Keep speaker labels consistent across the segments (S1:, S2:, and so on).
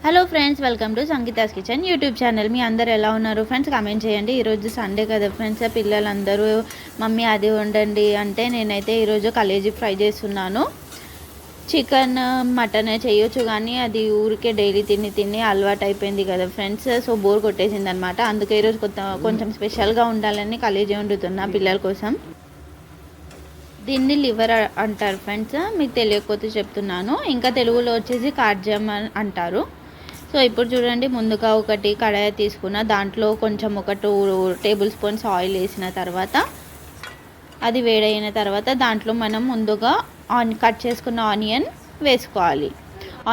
S1: Hello friends, welcome to Sangeeta's kitchen YouTube channel. మీ అందరు ఎలా ఉన్నారు ఫ్రెండ్స్? కామెంట్ చేయండి. ఈరోజు సండే కదా ఫ్రెండ్స్, పిల్లలందరూ మమ్మీ అది వండండి అంటే నేనైతే ఈరోజు కలేజీ ఫ్రై చేస్తున్నాను. చికెన్ మటన్ చేయొచ్చు, కానీ అది ఊరికే డైలీ తిని తిని అలవాటు అయిపోయింది కదా ఫ్రెండ్స్. సో బోర్ కొట్టేసింది అనమాట. అందుకే ఈరోజు కొంచెం స్పెషల్గా ఉండాలని కలేజీ వండుతున్నా పిల్లల కోసం. దీన్ని లివర్ అంటారు ఫ్రెండ్స్, మీకు తెలియకపోతే చెప్తున్నాను. ఇంకా తెలుగులో వచ్చేసి కాడ్జమ్ అంటారు. సో ఇప్పుడు చూడండి, ముందుగా ఒకటి కడాయి తీసుకున్న, దాంట్లో కొంచెం ఒక 2 టేబుల్ స్పూన్స్ ఆయిల్ వేసిన తర్వాత అది వేడైన తర్వాత దాంట్లో మనం ముందుగా కట్ చేసుకున్న ఆనియన్ వేసుకోవాలి.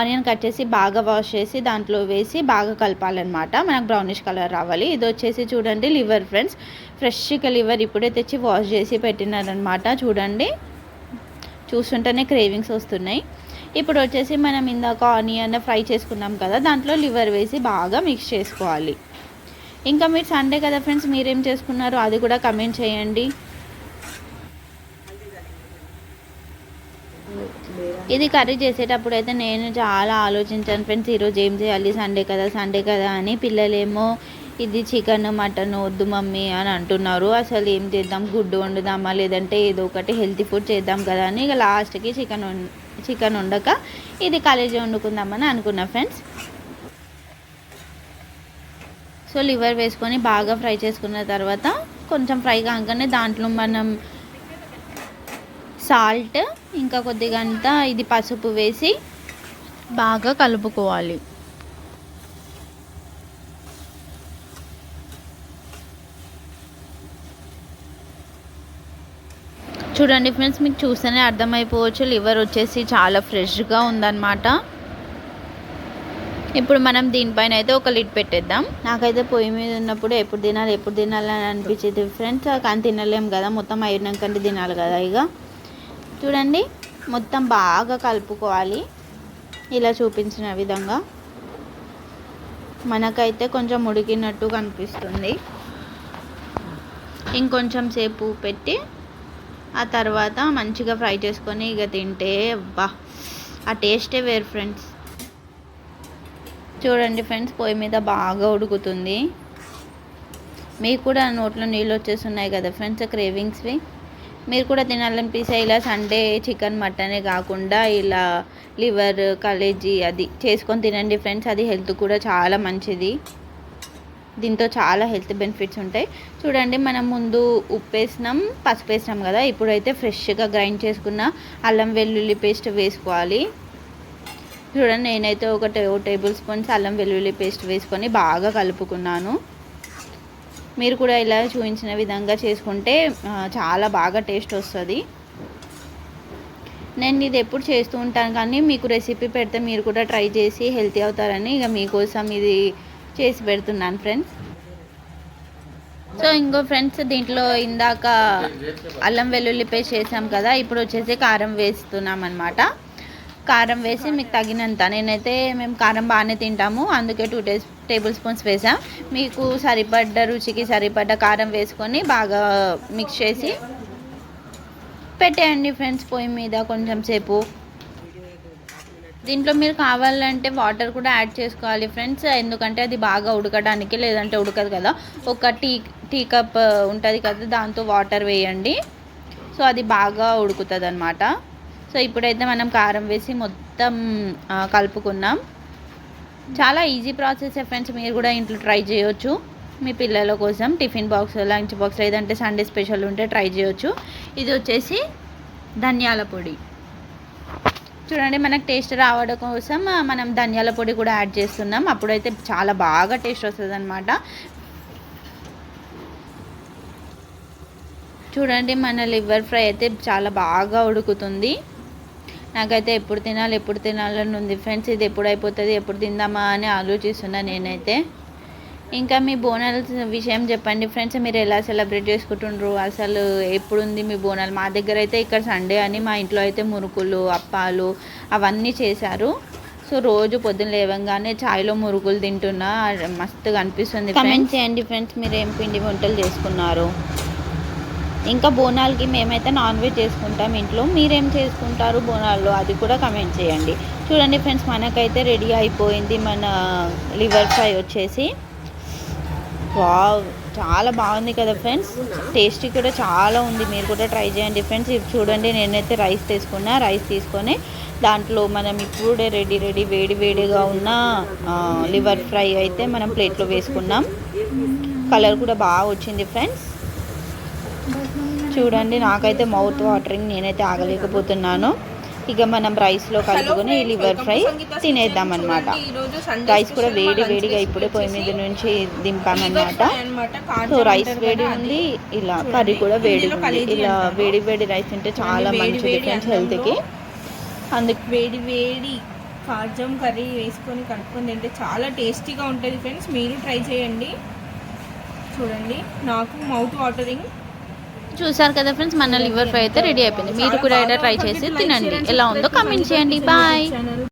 S1: ఆనియన్ కట్ చేసి బాగా వాష్ చేసి దాంట్లో వేసి బాగా కలపాలన్నమాట. మనకు బ్రౌనిష్ కలర్ రావాలి. ఇది వచ్చేసి చూడండి లివర్ ఫ్రెండ్స్, ఫ్రెష్గా లివర్ ఇప్పుడే తెచ్చి వాష్ చేసి పెట్టినారనమాట. చూడండి, చూస్తుంటేనే క్రేవింగ్స్ వస్తున్నాయి. ఇప్పుడు వచ్చేసి మనం ఇందాక ఆనియన్ ఫ్రై చేసుకున్నాం కదా, దాంట్లో లివర్ వేసి బాగా మిక్స్ చేసుకోవాలి. ఇంకా మీరు సండే కదా ఫ్రెండ్స్, మీరేం చేసుకున్నారు అది కూడా కమెంట్ చేయండి. ఇది కర్రీ చేసేటప్పుడు అయితే నేను చాలా ఆలోచించాను ఫ్రెండ్స్, ఈరోజు ఏం చేయాలి, సండే కదా అని. పిల్లలేమో ఇది చికెన్ మటన్ వద్దు మమ్మీ అని అంటున్నారు. అసలు ఏం చేద్దాం, గుడ్డు వండుదామా లేదంటే ఏదో ఒకటి హెల్తీ ఫుడ్ చేద్దాం కదా అని ఇక లాస్ట్కి చికెన్ వండక ఇది కలేజీ వండుకుందామని అనుకున్నా ఫ్రెండ్స్. సో లివర్ వేసుకొని బాగా ఫ్రై చేసుకున్న తర్వాత కొంచెం ఫ్రై కాగానే దాంట్లో మనం సాల్ట్ ఇంకా కొద్దిగా అంతా ఇది పసుపు వేసి బాగా కలుపుకోవాలి. చూడండి ఫ్రెండ్స్, మీకు చూస్తేనే అర్థమైపోవచ్చు, లివర్ వచ్చేసి చాలా ఫ్రెష్గా ఉందన్నమాట. ఇప్పుడు మనం దీనిపైన అయితే ఒక లిడ్ పెట్టేద్దాం. నాకైతే పొయ్యి మీద ఉన్నప్పుడు ఎప్పుడు తినాలి అని అనిపించేది ఫ్రెండ్స్, కానీ తినలేం కదా, మొత్తం అయినాకంటే తినాలి కదా. ఇక చూడండి, మొత్తం బాగా కలుపుకోవాలి ఇలా చూపించిన విధంగా. మనకైతే కొంచెం ఉడికినట్టు కనిపిస్తుంది. ఇంకొంచెం సేపు పెట్టి ఆ తర్వాత మంచిగా ఫ్రై చేసుకొని ఇక తింటే బా ఆ టేస్టే వేరు ఫ్రెండ్స్. చూడండి ఫ్రెండ్స్, పొయ్యి మీద బాగా ఉడుకుతుంది. మీకు కూడా నోట్లో నీళ్ళు వచ్చేస్తున్నాయి కదా ఫ్రెండ్స్, క్రేవింగ్స్వి. మీరు కూడా తినాలనిపిస్తే ఇలా సండే చికెన్ మటనే కాకుండా ఇలా లివర్ కలేజీ అది చేసుకొని తినండి ఫ్రెండ్స్. అది హెల్త్ కూడా చాలా మంచిది. దీంతో చాలా హెల్త్ బెనిఫిట్స్ ఉంటాయి. చూడండి, మనం ముందు ఉప్పు వేసినాం, పసుపు వేసినాం కదా, ఇప్పుడైతే ఫ్రెష్గా గ్రైండ్ చేసుకున్న అల్లం వెల్లుల్లి పేస్ట్ వేసుకోవాలి. చూడండి, నేనైతే ఒక 2 టేబుల్ స్పూన్స్ అల్లం వెల్లుల్లి పేస్ట్ వేసుకొని బాగా కలుపుకున్నాను. మీరు కూడా ఇలా చూపించిన విధంగా చేసుకుంటే చాలా బాగా టేస్ట్ వస్తుంది. నేను ఇది ఎప్పుడు చేస్తూ ఉంటాను, కానీ మీకు రెసిపీ పెడితే మీరు కూడా ట్రై చేసి హెల్తీ అవుతారని ఇక మీకోసం ఇది చేసి పెడుతున్నాను ఫ్రెండ్స్. సో ఇంకో ఫ్రెండ్స్, దీంట్లో ఇందాక అల్లం వెల్లుల్లి పేస్ట్ చేసాం కదా, ఇప్పుడు వచ్చేసి కారం వేస్తున్నాం అనమాట. కారం వేసి మీకు తగినంత, మేము కారం బాగానే తింటాము, అందుకే 2 టేబుల్ స్పూన్స్ వేసాం. మీకు సరిపడ్డ రుచికి సరిపడ్డ కారం వేసుకొని బాగా మిక్స్ చేసి పెట్టేయండి ఫ్రెండ్స్ పొయ్యి మీద కొంచెం సేపు. దీంట్లో మీరు కావాలంటే వాటర్ కూడా యాడ్ చేసుకోవాలి ఫ్రెండ్స్, ఎందుకంటే అది బాగా ఉడకడానికి, లేదంటే ఉడకదు కదా. ఒక టీ కప్ ఉంటుంది కదా, దాంతో వాటర్ వేయండి. సో అది బాగా ఉడుకుతుంది అనమాట. సో ఇప్పుడైతే మనం కారం వేసి మొత్తం కలుపుకున్నాం. చాలా ఈజీ ప్రాసెస్ ఫ్రెండ్స్, మీరు కూడా ఇంట్లో ట్రై చేయొచ్చు. మీ పిల్లల కోసం టిఫిన్ బాక్స్, లంచ్ బాక్స్, లేదంటే సండే స్పెషల్ ఉంటే ట్రై చేయొచ్చు. ఇది వచ్చేసి ధనియాల పొడి. చూడండి, మనకు టేస్ట్ రావడం కోసం మనం ధనియాల పొడి కూడా యాడ్ చేస్తున్నాం. అప్పుడైతే చాలా బాగా టేస్ట్ వస్తుంది అనమాట. చూడండి, మన లివర్ ఫ్రై అయితే చాలా బాగా ఉడుకుతుంది. నాకైతే ఎప్పుడు తినాలని ఉంది ఫ్రెండ్స్. ఇది ఎప్పుడు అయిపోతుంది, ఎప్పుడు తిందామా అని ఆలోచిస్తున్నా నేనైతే. ఇంకా మీ బోనాల విషయం చెప్పండి ఫ్రెండ్స్, మీరు ఎలా సెలబ్రేట్ చేసుకుంటుండ్రు, అసలు ఎప్పుడుంది మీ బోనాలు? మా దగ్గర అయితే ఇక్కడ సండే అని మా ఇంట్లో అయితే మురుకులు, అప్పాలు అవన్నీ చేశారు. సో రోజు పొద్దున్న లేవగానే చాయ్లో మురుకులు తింటున్నా, మస్తుగా అనిపిస్తుంది. కామెంట్ చేయండి ఫ్రెండ్స్, మీరు ఏం పిండి వంటలు చేసుకున్నారు. ఇంకా బోనాలకి మేమైతే నాన్ వెజ్ చేసుకుంటాం ఇంట్లో. మీరేం చేసుకుంటారు బోనాల్లో అది కూడా కమెంట్ చేయండి. చూడండి ఫ్రెండ్స్, మనకైతే రెడీ అయిపోయింది మన లివర్ ఫ్రై వచ్చేసి. వావ్, చాలా బాగుంది కదా ఫ్రెండ్స్. టేస్టీ కూడా చాలా ఉంది. మీరు కూడా ట్రై చేయండి ఫ్రెండ్స్. ఇది చూడండి, నేనైతే రైస్ తీసుకున్నా. రైస్ తీసుకొని దాంట్లో మనం ఇప్పుడే వేడి వేడిగా ఉన్న లివర్ ఫ్రై అయితే మనం ప్లేట్లో వేసుకున్నాం. కలర్ కూడా బాగా వచ్చింది ఫ్రెండ్స్. చూడండి, నాకైతే మౌత్ వాటరింగ్, నేనైతే ఆగలేకపోతున్నాను. ఇక మనం రైస్లో కలుపుకొని లివర్ ఫ్రై తినేద్దాం అన్నమాట. రైస్ కూడా వేడిగా ఇప్పుడే పొయ్యి మీద నుంచి దింపామన్నమాట. సో రైస్ వేడి ఉంది, ఇలా కర్రీ కూడా వేడి ఉంది. ఇలా వేడి రైస్ తింటే చాలా మంచిది ఫ్రెండ్స్ హెల్త్కి. అందుకు
S2: వేడి కాజం కర్రీ వేసుకొని కలుపుకొని తింటే చాలా టేస్టీగా ఉంటుంది ఫ్రెండ్స్. మీరు ట్రై చేయండి. చూడండి, నాకు మౌత్ వాటరింగ్.
S1: చూసారు కదా ఫ్రెండ్స్, మన లివర్ ఫ్రై అయితే రెడీ అయిపోయింది. మీరు కూడా ట్రై చేసి తినండి. ఎలా ఉందో కామెంట్ చేయండి. బాయ్.